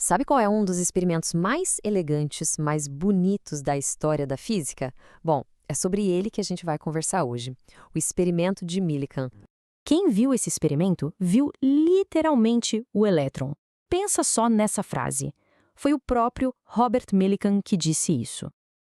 Sabe qual é um dos experimentos mais elegantes, mais bonitos da história da física? Bom, é sobre ele que a gente vai conversar hoje. O experimento de Millikan. Quem viu esse experimento viu literalmente o elétron. Pensa só nessa frase. Foi o próprio Robert Millikan que disse isso.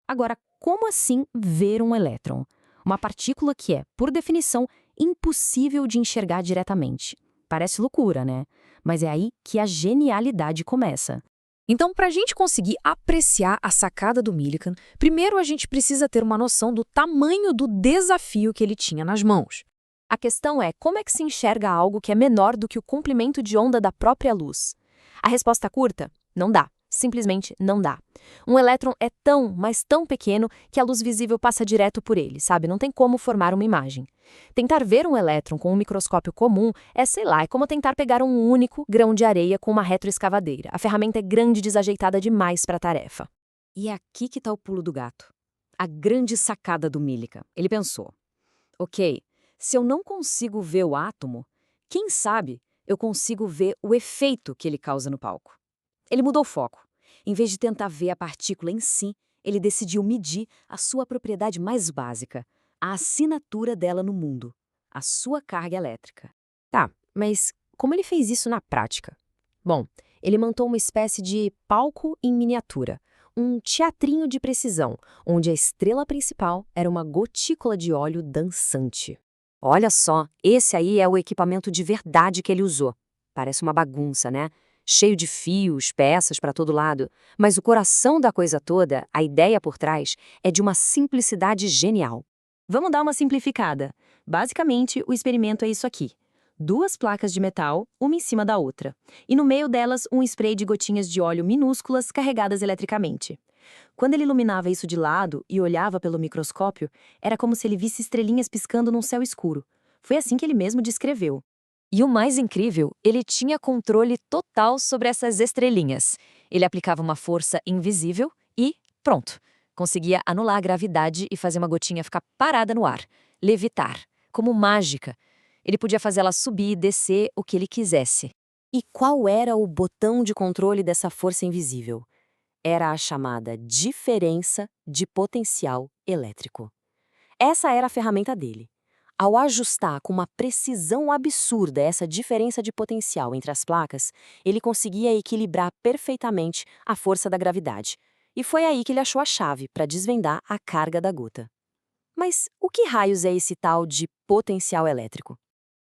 Agora, como assim ver um elétron? Uma partícula que é, por definição, impossível de enxergar diretamente. Parece loucura, né? Mas é aí que a genialidade começa. Então, para a gente conseguir apreciar a sacada do Millikan, primeiro a gente precisa ter uma noção do tamanho do desafio que ele tinha nas mãos. A questão é como é que se enxerga algo que é menor do que o comprimento de onda da própria luz? A resposta curta? Não dá. Simplesmente não dá. Um elétron é tão, mas tão pequeno que a luz visível passa direto por ele, sabe? Não tem como formar uma imagem. Tentar ver um elétron com um microscópio comum é, sei lá, é como tentar pegar um único grão de areia com uma retroescavadeira. A ferramenta é grande e desajeitada demais para a tarefa. E é aqui que está o pulo do gato. A grande sacada do Millikan. Ele pensou, ok, se eu não consigo ver o átomo, quem sabe eu consigo ver o efeito que ele causa no palco. Ele mudou o foco. Em vez de tentar ver a partícula em si, ele decidiu medir a sua propriedade mais básica, a assinatura dela no mundo, a sua carga elétrica. Tá, mas como ele fez isso na prática? Bom, ele montou uma espécie de palco em miniatura, um teatrinho de precisão, onde a estrela principal era uma gotícula de óleo dançante. Olha só, esse aí é o equipamento de verdade que ele usou. Parece uma bagunça, né? Cheio de fios, peças para todo lado. Mas o coração da coisa toda, a ideia por trás, é de uma simplicidade genial. Vamos dar uma simplificada. Basicamente, o experimento é isso aqui. 2 placas de metal, uma em cima da outra. E no meio delas, um spray de gotinhas de óleo minúsculas carregadas eletricamente. Quando ele iluminava isso de lado e olhava pelo microscópio, era como se ele visse estrelinhas piscando num céu escuro. Foi assim que ele mesmo descreveu. E o mais incrível, ele tinha controle total sobre essas estrelinhas. Ele aplicava uma força invisível e, pronto, conseguia anular a gravidade e fazer uma gotinha ficar parada no ar, levitar, como mágica. Ele podia fazer ela subir e descer o que ele quisesse. E qual era o botão de controle dessa força invisível? Era a chamada diferença de potencial elétrico. Essa era a ferramenta dele. Ao ajustar com uma precisão absurda essa diferença de potencial entre as placas, ele conseguia equilibrar perfeitamente a força da gravidade. E foi aí que ele achou a chave para desvendar a carga da gota. Mas o que raios é esse tal de potencial elétrico?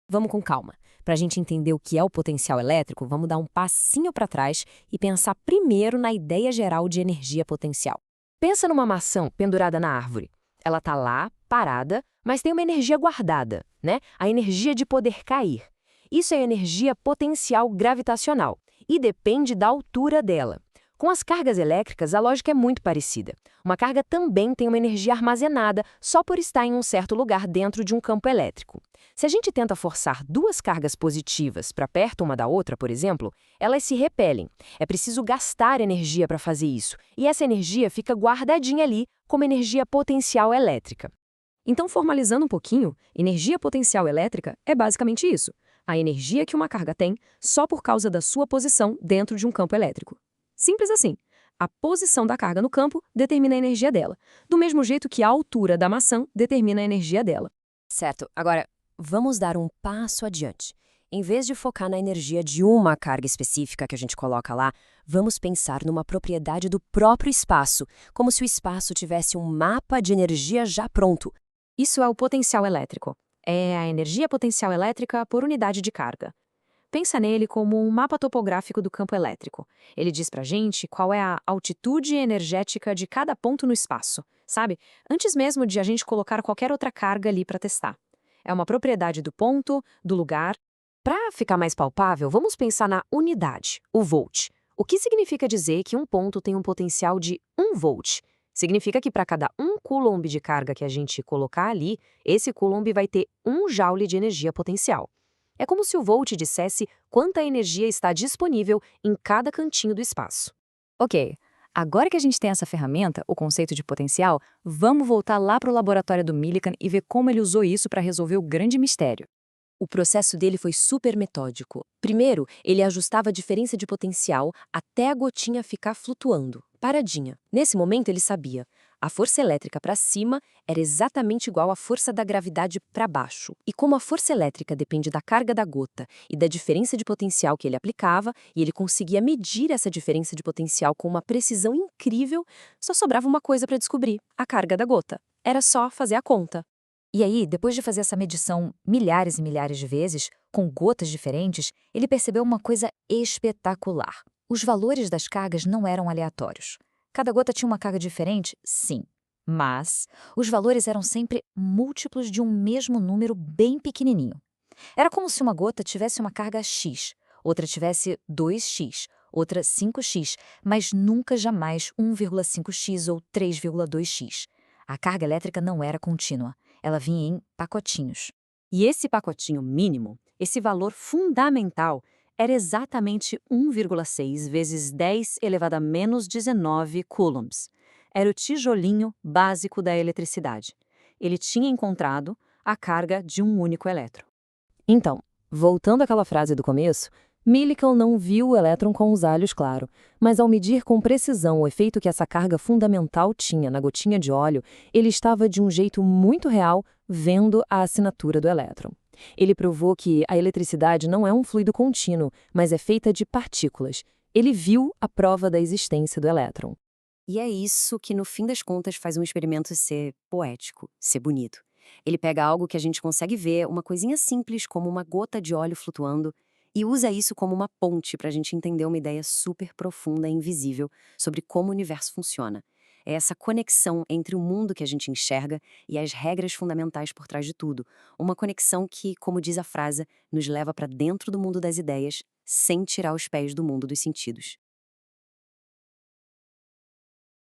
Vamos com calma. Para a gente entender o que é o potencial elétrico, vamos dar um passinho para trás e pensar primeiro na ideia geral de energia potencial. Pensa numa maçã pendurada na árvore. Ela está lá, parada, mas tem uma energia guardada, né? A energia de poder cair. Isso é energia potencial gravitacional e depende da altura dela. Com as cargas elétricas, a lógica é muito parecida. Uma carga também tem uma energia armazenada só por estar em um certo lugar dentro de um campo elétrico. Se a gente tenta forçar 2 cargas positivas para perto uma da outra, por exemplo, elas se repelem. É preciso gastar energia para fazer isso, e essa energia fica guardadinha ali como energia potencial elétrica. Então, formalizando um pouquinho, energia potencial elétrica é basicamente isso: a energia que uma carga tem só por causa da sua posição dentro de um campo elétrico. Simples assim. A posição da carga no campo determina a energia dela, do mesmo jeito que a altura da maçã determina a energia dela. Certo. Agora, vamos dar um passo adiante. Em vez de focar na energia de uma carga específica que a gente coloca lá, vamos pensar numa propriedade do próprio espaço, como se o espaço tivesse um mapa de energia já pronto. Isso é o potencial elétrico. É a energia potencial elétrica por unidade de carga. Pensa nele como um mapa topográfico do campo elétrico. Ele diz pra gente qual é a altitude energética de cada ponto no espaço, sabe? Antes mesmo de a gente colocar qualquer outra carga ali para testar. É uma propriedade do ponto, do lugar. Para ficar mais palpável, vamos pensar na unidade, o volt. O que significa dizer que um ponto tem um potencial de 1 volt? Significa que para cada 1 coulomb de carga que a gente colocar ali, esse coulomb vai ter 1 joule de energia potencial. É como se o volt dissesse quanta energia está disponível em cada cantinho do espaço. Ok, agora que a gente tem essa ferramenta, o conceito de potencial, vamos voltar lá para o laboratório do Millikan e ver como ele usou isso para resolver o grande mistério. O processo dele foi super metódico. Primeiro, ele ajustava a diferença de potencial até a gotinha ficar flutuando, paradinha. Nesse momento, ele sabia: a força elétrica para cima era exatamente igual à força da gravidade para baixo. E como a força elétrica depende da carga da gota e da diferença de potencial que ele aplicava, e ele conseguia medir essa diferença de potencial com uma precisão incrível, só sobrava uma coisa para descobrir: a carga da gota. Era só fazer a conta. E aí, depois de fazer essa medição milhares e milhares de vezes, com gotas diferentes, ele percebeu uma coisa espetacular. Os valores das cargas não eram aleatórios. Cada gota tinha uma carga diferente, sim, mas os valores eram sempre múltiplos de um mesmo número bem pequenininho. Era como se uma gota tivesse uma carga X, outra tivesse 2x, outra 5x, mas nunca jamais 1,5x ou 3,2x. A carga elétrica não era contínua. Ela vinha em pacotinhos. E esse pacotinho mínimo, esse valor fundamental, era exatamente 1,6 vezes 10 elevado a menos 19 coulombs. Era o tijolinho básico da eletricidade. Ele tinha encontrado a carga de um único elétron. Então, voltando àquela frase do começo, Millikan não viu o elétron com os olhos, claro, mas ao medir com precisão o efeito que essa carga fundamental tinha na gotinha de óleo, ele estava de um jeito muito real vendo a assinatura do elétron. Ele provou que a eletricidade não é um fluido contínuo, mas é feita de partículas. Ele viu a prova da existência do elétron. E é isso que, no fim das contas, faz um experimento ser poético, ser bonito. Ele pega algo que a gente consegue ver, uma coisinha simples como uma gota de óleo flutuando, e usa isso como uma ponte para a gente entender uma ideia super profunda e invisível sobre como o universo funciona. É essa conexão entre o mundo que a gente enxerga e as regras fundamentais por trás de tudo. Uma conexão que, como diz a frase, nos leva para dentro do mundo das ideias, sem tirar os pés do mundo dos sentidos.